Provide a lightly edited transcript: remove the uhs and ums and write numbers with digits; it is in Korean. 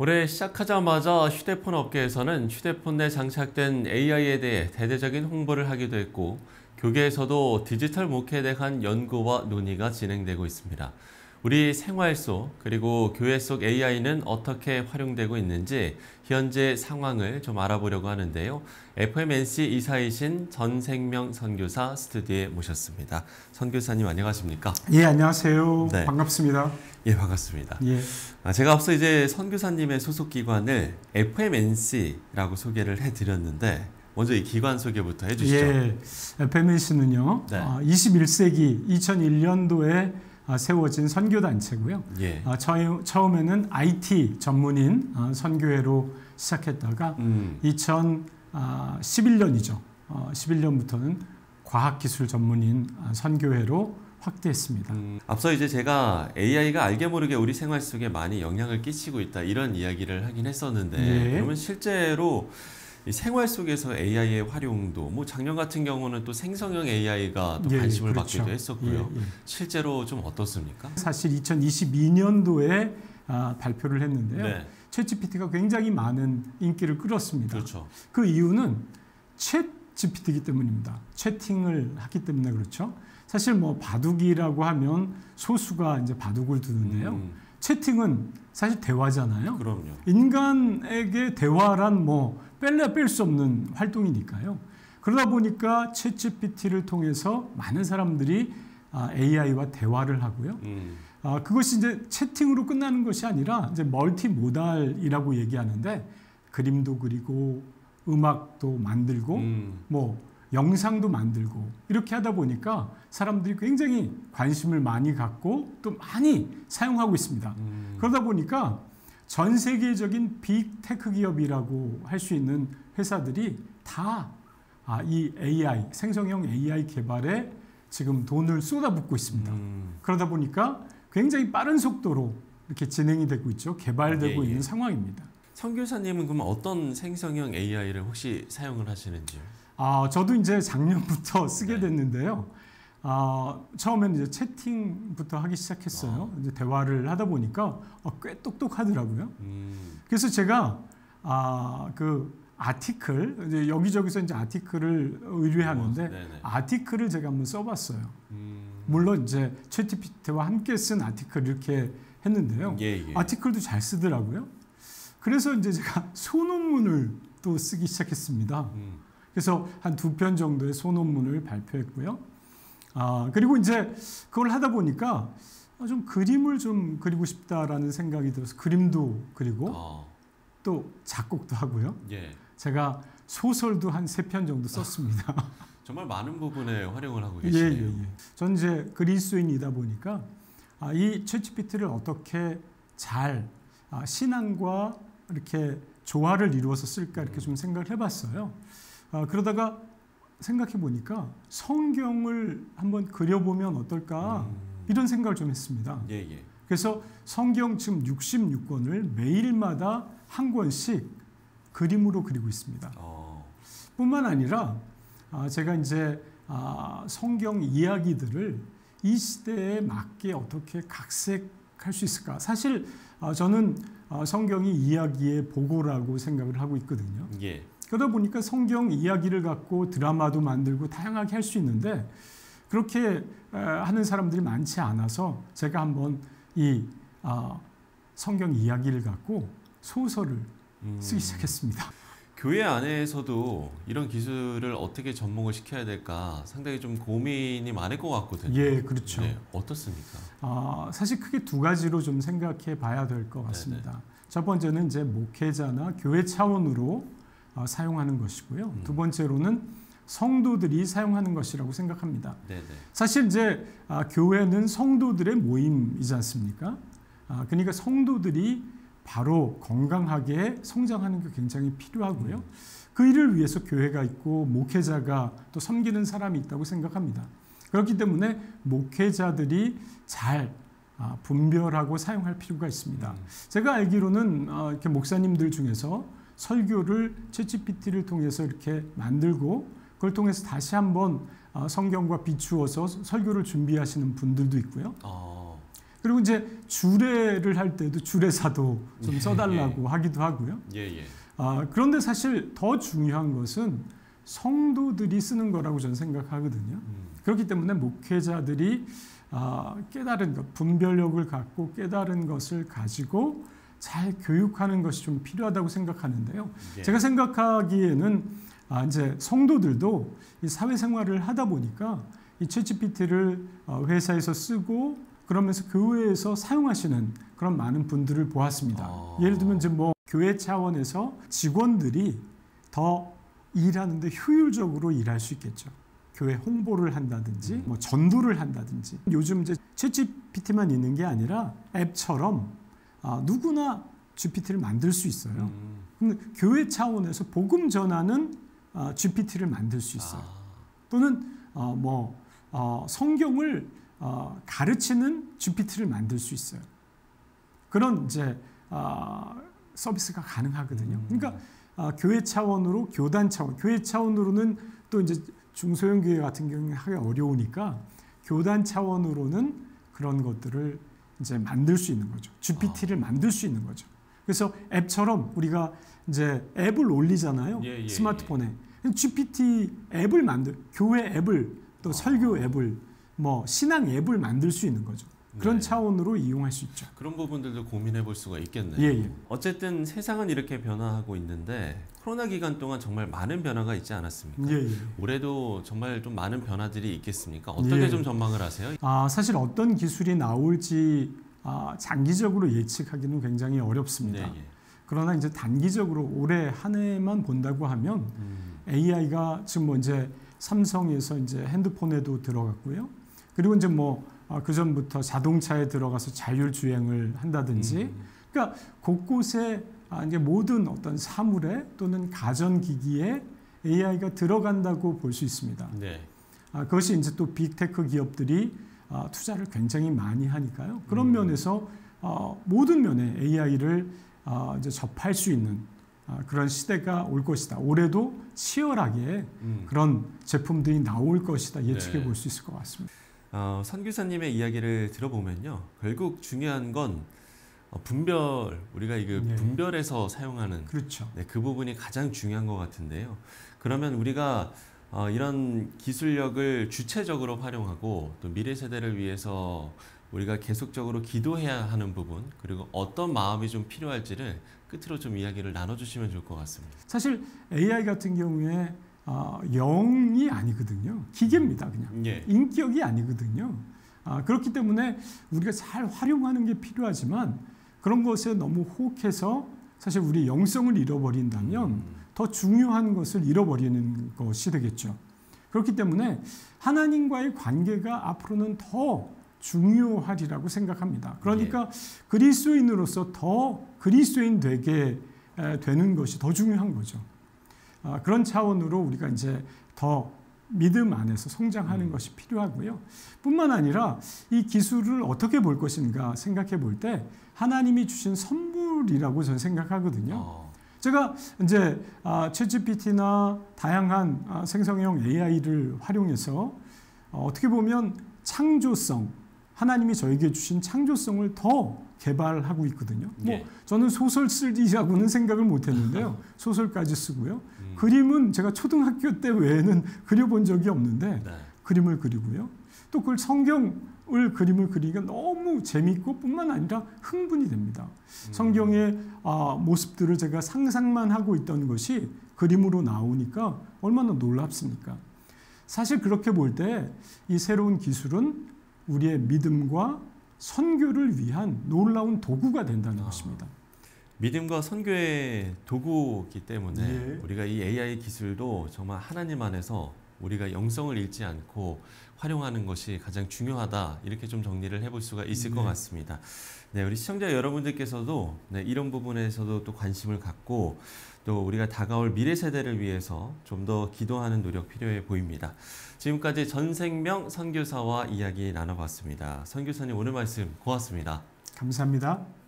올해 시작하자마자 휴대폰 업계에서는 휴대폰 내 장착된 AI에 대해 대대적인 홍보를 하기도 했고, 교계에서도 디지털 목회에 대한 연구와 논의가 진행되고 있습니다. 우리 생활 속 그리고 교회 속 AI는 어떻게 활용되고 있는지 현재 상황을 좀 알아보려고 하는데요. FMNC 이사이신 전생명 선교사 스튜디오에 모셨습니다. 선교사님 안녕하십니까? 예, 안녕하세요. 네. 반갑습니다. 예, 반갑습니다. 예. 제가 앞서 이제 선교사님의 소속 기관을 FMNC라고 소개를 해드렸는데 먼저 이 기관 소개부터 해주시죠. 예, FMNC는요, 네. 21세기 2001년도에 세워진 선교단체고요. 예. 처음에는 IT 전문인 선교회로 시작했다가 2011년이죠. 11년부터는 과학기술 전문인 선교회로 확대했습니다. 앞서 이제 제가 AI가 알게 모르게 우리 생활 속에 많이 영향을 끼치고 있다 이런 이야기를 하긴 했었는데 예. 그러면 실제로 이 생활 속에서 AI의 활용도 뭐 작년 같은 경우는 또 생성형 AI가 또 관심을 그렇죠. 받기도 했었고요. 예. 실제로 좀 어떻습니까? 사실 2022년도에 발표를 했는데요. 네. 챗GPT가 굉장히 많은 인기를 끌었습니다. 그렇죠. 그 이유는 챗GPT이기 때문입니다. 채팅을 하기 때문에 그렇죠. 사실 뭐 바둑이라고 하면 소수가 이제 바둑을 두는데요. 채팅은 사실 대화잖아요. 그럼요. 인간에게 대화란 뭐 뺄 수 없는 활동이니까요. 그러다 보니까 챗GPT를 통해서 많은 사람들이 AI와 대화를 하고요. 그것이 이제 채팅으로 끝나는 것이 아니라 이제 멀티모달이라고 얘기하는데 그림도 그리고 음악도 만들고 뭐 영상도 만들고 이렇게 하다 보니까 사람들이 굉장히 관심을 많이 갖고 또 많이 사용하고 있습니다. 그러다 보니까 전 세계적인 빅테크 기업이라고 할 수 있는 회사들이 다 이 AI, 생성형 AI 개발에 지금 돈을 쏟아붓고 있습니다. 그러다 보니까 굉장히 빠른 속도로 이렇게 진행이 되고 있죠. 개발되고 있는 상황입니다. 선교사님은 그럼 어떤 생성형 AI를 혹시 사용을 하시는지요? 저도 이제 작년부터 쓰게 됐는데요. 처음에는 이제 채팅부터 하기 시작했어요. 이제 대화를 하다 보니까 꽤 똑똑하더라고요. 그래서 제가 그 아티클 이제 여기저기서 이제 아티클을 의뢰하는데 아티클을 제가 한번 써봤어요. 물론 이제 챗GPT와 함께 쓴 아티클 이렇게 했는데요. 아티클도 잘 쓰더라고요. 그래서 이제 제가 소논문을 또 쓰기 시작했습니다. 그래서 한 2편 정도의 소논문을 발표했고요. 그리고 이제 그걸 하다 보니까 좀 그림을 좀 그리고 싶다라는 생각이 들어서 그림도 그리고 또 작곡도 하고요. 제가 소설도 한 3편 정도 썼습니다. 정말 많은 부분에 활용을 하고 계시네요. 전 이제 그리스도인이다 보니까 이 챗GPT를 어떻게 잘 신앙과 이렇게 조화를 이루어서 쓸까 이렇게 좀 생각을 해봤어요. 그러다가 생각해 보니까 성경을 한번 그려보면 어떨까 이런 생각을 좀 했습니다. 그래서 성경 지금 66권을 매일마다 한 권씩 그림으로 그리고 있습니다. 뿐만 아니라 제가 이제 성경 이야기들을 이 시대에 맞게 어떻게 각색할 수 있을까? 사실 저는 성경이 이야기의 보고라고 생각을 하고 있거든요. 그러다 보니까 성경 이야기를 갖고 드라마도 만들고 다양하게 할 수 있는데 그렇게 하는 사람들이 많지 않아서 제가 한번 이 성경 이야기를 갖고 소설을 쓰기 시작했습니다. 교회 안에서도 이런 기술을 어떻게 접목을 시켜야 될까 상당히 좀 고민이 많을 것 같거든요. 그렇죠. 어떻습니까? 사실 크게 2가지로 좀 생각해 봐야 될 것 같습니다. 첫 번째는 이제 목회자나 교회 차원으로 사용하는 것이고요. 두 번째로는 성도들이 사용하는 것이라고 생각합니다. 사실 이제 교회는 성도들의 모임이지 않습니까? 그러니까 성도들이 바로 건강하게 성장하는 게 굉장히 필요하고요. 그 일을 위해서 교회가 있고 목회자가 또 섬기는 사람이 있다고 생각합니다. 그렇기 때문에 목회자들이 잘 분별하고 사용할 필요가 있습니다. 제가 알기로는 이렇게 목사님들 중에서 설교를 챗GPT를 통해서 이렇게 만들고 그걸 통해서 다시 한번 성경과 비추어서 설교를 준비하시는 분들도 있고요. 그리고 이제 주례를 할 때도 주례사도 좀 써달라고 하기도 하고요. 그런데 사실 더 중요한 것은 성도들이 쓰는 거라고 저는 생각하거든요. 그렇기 때문에 목회자들이 깨달은 것, 분별력을 갖고 깨달은 것을 가지고 잘 교육하는 것이 좀 필요하다고 생각하는데요. 제가 생각하기에는 이제 성도들도 이 사회생활을 하다 보니까 이 챗GPT를 회사에서 쓰고 그러면서 교회에서 사용하시는 그런 많은 분들을 보았습니다. 예를 들면 이제 뭐 교회 차원에서 직원들이 더 일하는데 효율적으로 일할 수 있겠죠. 교회 홍보를 한다든지 뭐 전도를 한다든지 요즘 이제 챗GPT만 있는 게 아니라 앱처럼 누구나 GPT를 만들 수 있어요. 근데 교회 차원에서 복음 전하는 GPT를 만들 수 있어요. 또는 성경을 가르치는 GPT를 만들 수 있어요. 그런 이제 서비스가 가능하거든요. 그러니까 교회 차원으로 교단 차원, 교회 차원으로는 또 이제 중소형 교회 같은 경우는 하기 어려우니까 교단 차원으로는 그런 것들을 이제 만들 수 있는 거죠. GPT를 만들 수 있는 거죠. 그래서 앱처럼 우리가 이제 앱을 올리잖아요. 스마트폰에. GPT 앱을 교회 앱을 또 설교 앱을 뭐 신앙 앱을 만들 수 있는 거죠. 그런 차원으로 이용할 수 있죠. 그런 부분들도 고민해 볼 수가 있겠네요. 어쨌든 세상은 이렇게 변화하고 있는데 코로나 기간 동안 정말 많은 변화가 있지 않았습니까? 올해도 정말 좀 많은 변화들이 있겠습니까? 어떻게 좀 전망을 하세요? 사실 어떤 기술이 나올지 장기적으로 예측하기는 굉장히 어렵습니다. 그러나 이제 단기적으로 올해 한 해만 본다고 하면 AI가 지금 뭐 이제 삼성에서 이제 핸드폰에도 들어갔고요. 그리고 이제 그 전부터 자동차에 들어가서 자율주행을 한다든지, 그러니까 곳곳에 이제 모든 어떤 사물에 또는 가전기기에 AI가 들어간다고 볼 수 있습니다. 그것이 이제 또 빅테크 기업들이 투자를 굉장히 많이 하니까요. 그런 면에서 모든 면에 AI를 이제 접할 수 있는 그런 시대가 올 것이다. 올해도 치열하게 그런 제품들이 나올 것이다. 예측해 볼 수 있을 것 같습니다. 선교사님의 이야기를 들어보면요, 결국 중요한 건 분별, 우리가 분별해서 사용하는 그 부분이 가장 중요한 것 같은데요. 그러면 우리가 이런 기술력을 주체적으로 활용하고 또 미래 세대를 위해서 우리가 계속적으로 기도해야 하는 부분, 그리고 어떤 마음이 좀 필요할지를 끝으로 좀 이야기를 나눠주시면 좋을 것 같습니다. 사실 AI 같은 경우에 영이 아니거든요. 기계입니다. 그냥. 인격이 아니거든요. 그렇기 때문에 우리가 잘 활용하는 게 필요하지만 그런 것에 너무 호흡해서 사실 우리 영성을 잃어버린다면 더 중요한 것을 잃어버리는 것이 되겠죠. 그렇기 때문에 하나님과의 관계가 앞으로는 더 중요하리라고 생각합니다. 그러니까 그리스도인으로서 더 그리스도인 되게 되는 것이 더 중요한 거죠. 그런 차원으로 우리가 이제 더 믿음 안에서 성장하는 것이 필요하고요. 뿐만 아니라 이 기술을 어떻게 볼 것인가 생각해 볼 때 하나님이 주신 선물이라고 저는 생각하거든요. 제가 이제 챗GPT나 다양한 생성형 AI를 활용해서 어떻게 보면 창조성, 하나님이 저에게 주신 창조성을 더 개발하고 있거든요. 저는 소설 쓰리라고는 생각을 못했는데요. 소설까지 쓰고요. 그림은 제가 초등학교 때 외에는 그려본 적이 없는데 그림을 그리고요. 또 그걸 성경을 그림을 그리기가 너무 재밌고 뿐만 아니라 흥분이 됩니다. 성경의 모습들을 제가 상상만 하고 있던 것이 그림으로 나오니까 얼마나 놀랍습니까? 사실 그렇게 볼 때 이 새로운 기술은 우리의 믿음과 선교를 위한 놀라운 도구가 된다는 것입니다. 믿음과 선교의 도구이기 때문에 우리가 이 AI 기술도 정말 하나님 안에서 우리가 영성을 잃지 않고 활용하는 것이 가장 중요하다, 이렇게 좀 정리를 해볼 수가 있을 것 같습니다. 우리 시청자 여러분들께서도 이런 부분에서도 또 관심을 갖고 또 우리가 다가올 미래 세대를 위해서 좀 더 기도하는 노력 필요해 보입니다. 지금까지 전생명 선교사와 이야기 나눠봤습니다. 선교사님, 오늘 말씀 고맙습니다. 감사합니다.